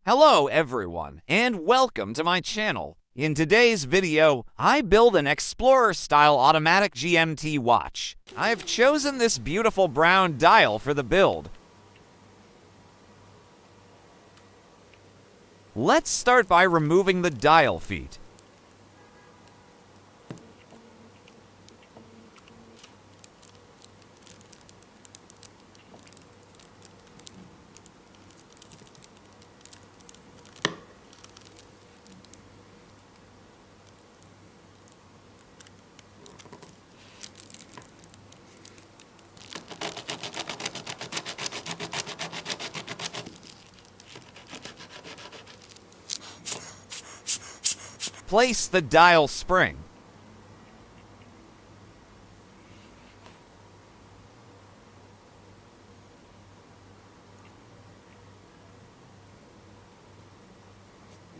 Hello everyone, and welcome to my channel. In today's video, I build an Explorer-style automatic GMT watch. I've chosen this beautiful brown dial for the build. Let's start by removing the dial feet. Place the dial spring.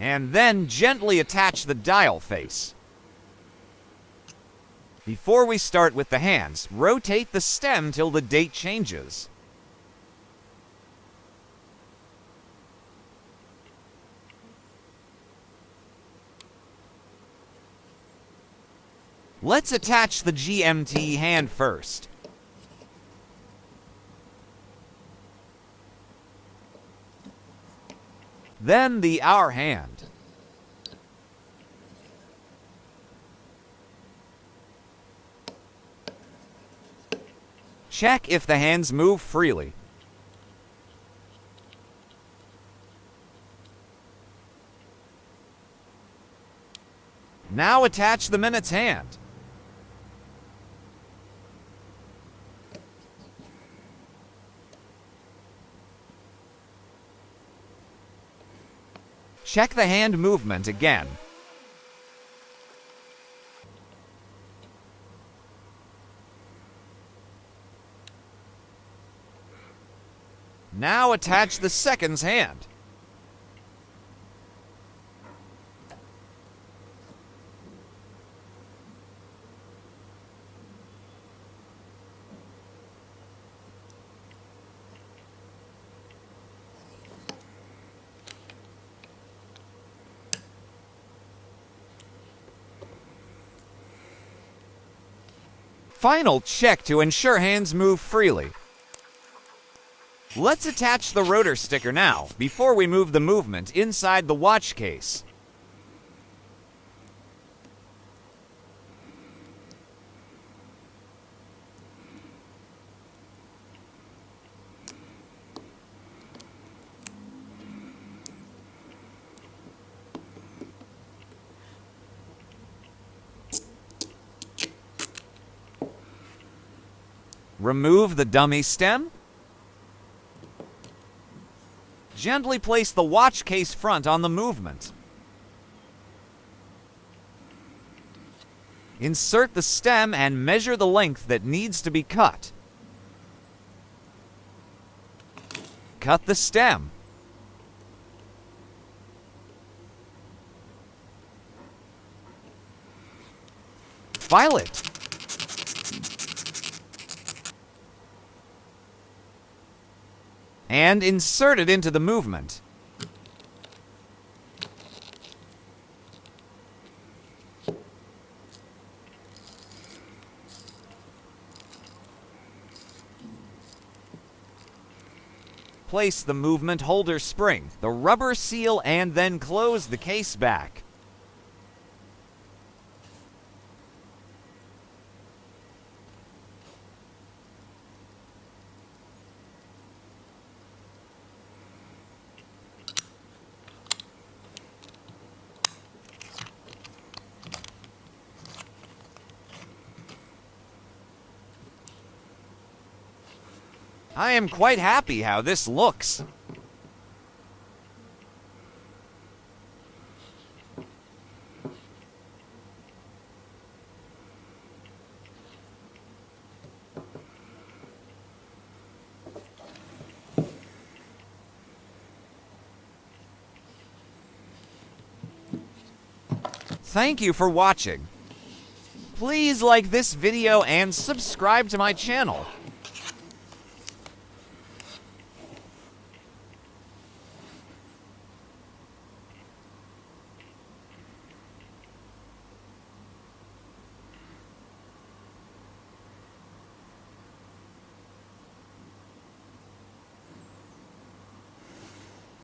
And then gently attach the dial face. Before we start with the hands, rotate the stem till the date changes. Let's attach the GMT hand first. Then the hour hand. Check if the hands move freely. Now attach the minute's hand. Check the hand movement again. Now attach the seconds hand. Final check to ensure hands move freely. Let's attach the rotor sticker now, before we move the movement inside the watch case. Remove the dummy stem. Gently place the watch case front on the movement. Insert the stem and measure the length that needs to be cut. Cut the stem. File it. And insert it into the movement. Place the movement holder spring, the rubber seal, and then close the case back. I am quite happy how this looks. Thank you for watching. Please like this video and subscribe to my channel.